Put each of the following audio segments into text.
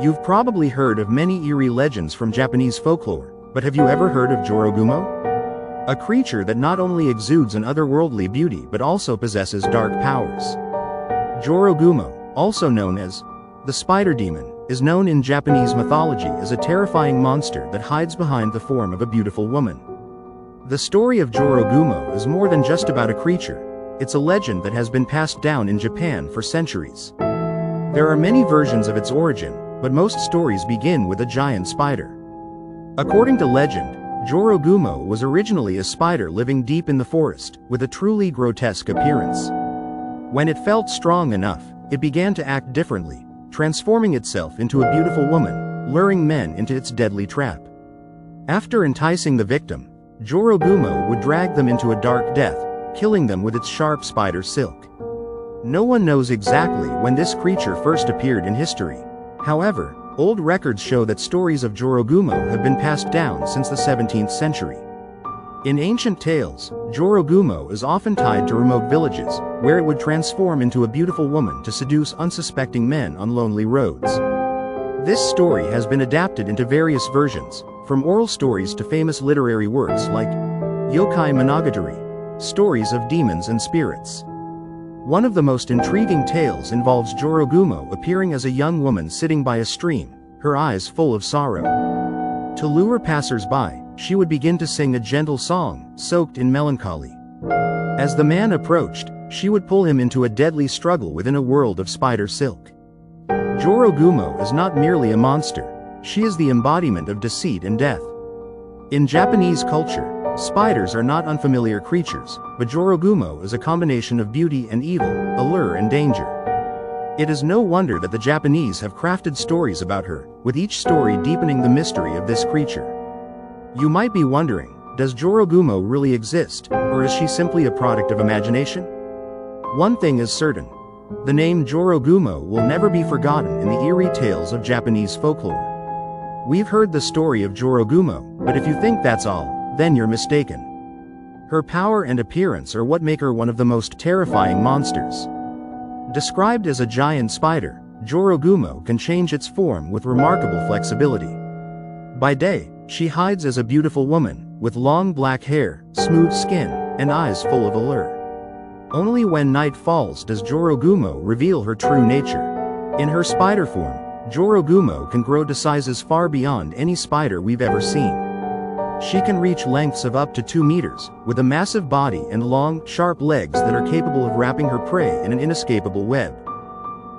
You've probably heard of many eerie legends from Japanese folklore, but have you ever heard of Jorogumo? A creature that not only exudes an otherworldly beauty but also possesses dark powers. Jorogumo, also known as the spider demon, is known in Japanese mythology as a terrifying monster that hides behind the form of a beautiful woman. The story of Jorogumo is more than just about a creature. It's a legend that has been passed down in Japan for centuries. There are many versions of its origin, but most stories begin with a giant spider. According to legend, Jorogumo was originally a spider living deep in the forest, with a truly grotesque appearance. When it felt strong enough, it began to act differently, transforming itself into a beautiful woman, luring men into its deadly trap. After enticing the victim, Jorogumo would drag them into a dark death, killing them with its sharp spider silk. No one knows exactly when this creature first appeared in history. However, old records show that stories of Jorogumo have been passed down since the 17th century. In ancient tales, Jorogumo is often tied to remote villages, where it would transform into a beautiful woman to seduce unsuspecting men on lonely roads. This story has been adapted into various versions, from oral stories to famous literary works like Yokai Monogatari, stories of demons and spirits. One of the most intriguing tales involves Jorogumo appearing as a young woman sitting by a stream, her eyes full of sorrow. To lure passers-by, she would begin to sing a gentle song, soaked in melancholy. As the man approached, she would pull him into a deadly struggle within a world of spider silk. Jorogumo is not merely a monster, she is the embodiment of deceit and death. In Japanese culture, spiders are not unfamiliar creatures, but Jorogumo is a combination of beauty and evil, allure and danger. It is no wonder that the Japanese have crafted stories about her, with each story deepening the mystery of this creature. You might be wondering, does Jorogumo really exist, or is she simply a product of imagination? One thing is certain. The name Jorogumo will never be forgotten in the eerie tales of Japanese folklore. We've heard the story of Jorogumo, but if you think that's all, then you're mistaken. Her power and appearance are what make her one of the most terrifying monsters. Described as a giant spider, Jorogumo can change its form with remarkable flexibility. By day, she hides as a beautiful woman, with long black hair, smooth skin, and eyes full of allure. Only when night falls does Jorogumo reveal her true nature. In her spider form, Jorogumo can grow to sizes far beyond any spider we've ever seen. She can reach lengths of up to 2 meters, with a massive body and long, sharp legs that are capable of wrapping her prey in an inescapable web.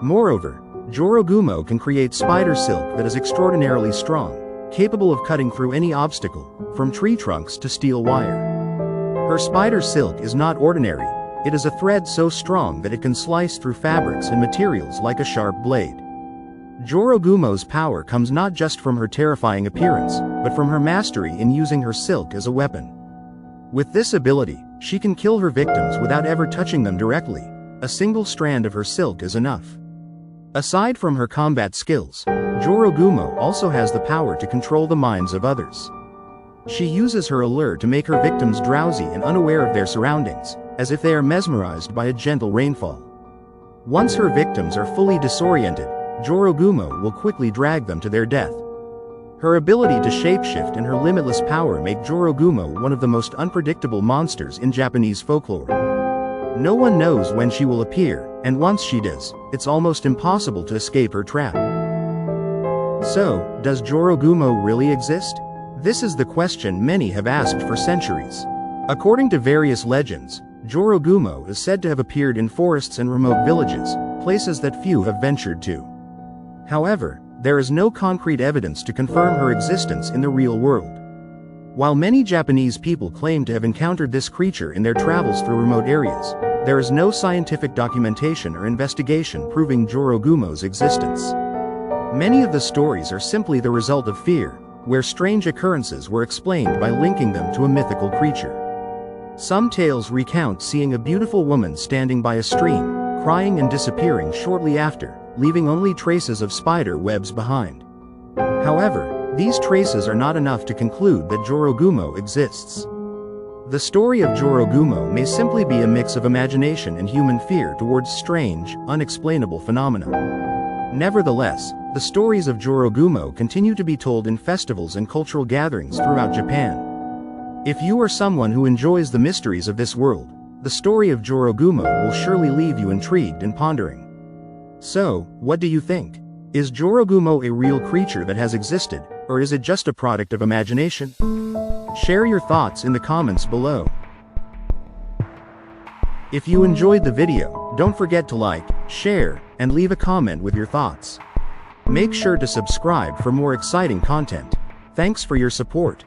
Moreover, Jorogumo can create spider silk that is extraordinarily strong, capable of cutting through any obstacle, from tree trunks to steel wire. Her spider silk is not ordinary, it is a thread so strong that it can slice through fabrics and materials like a sharp blade. Jorogumo's power comes not just from her terrifying appearance, but from her mastery in using her silk as a weapon. With this ability, she can kill her victims without ever touching them directly. A single strand of her silk is enough. Aside from her combat skills, Jorogumo also has the power to control the minds of others. She uses her allure to make her victims drowsy and unaware of their surroundings, as if they are mesmerized by a gentle rainfall. Once her victims are fully disoriented, Jorogumo will quickly drag them to their death. Her ability to shapeshift and her limitless power make Jorogumo one of the most unpredictable monsters in Japanese folklore. No one knows when she will appear, and once she does, it's almost impossible to escape her trap. So, does Jorogumo really exist? This is the question many have asked for centuries. According to various legends, Jorogumo is said to have appeared in forests and remote villages, places that few have ventured to. However, there is no concrete evidence to confirm her existence in the real world. While many Japanese people claim to have encountered this creature in their travels through remote areas, there is no scientific documentation or investigation proving Jorogumo's existence. Many of the stories are simply the result of fear, where strange occurrences were explained by linking them to a mythical creature. Some tales recount seeing a beautiful woman standing by a stream, crying and disappearing shortly after, leaving only traces of spider webs behind. However, these traces are not enough to conclude that Jorogumo exists. The story of Jorogumo may simply be a mix of imagination and human fear towards strange, unexplainable phenomena. Nevertheless, the stories of Jorogumo continue to be told in festivals and cultural gatherings throughout Japan. If you are someone who enjoys the mysteries of this world, the story of Jorogumo will surely leave you intrigued and pondering. So, what do you think? Is Jorogumo a real creature that has existed, or is it just a product of imagination? Share your thoughts in the comments below. If you enjoyed the video, don't forget to like, share, and leave a comment with your thoughts. Make sure to subscribe for more exciting content. Thanks for your support.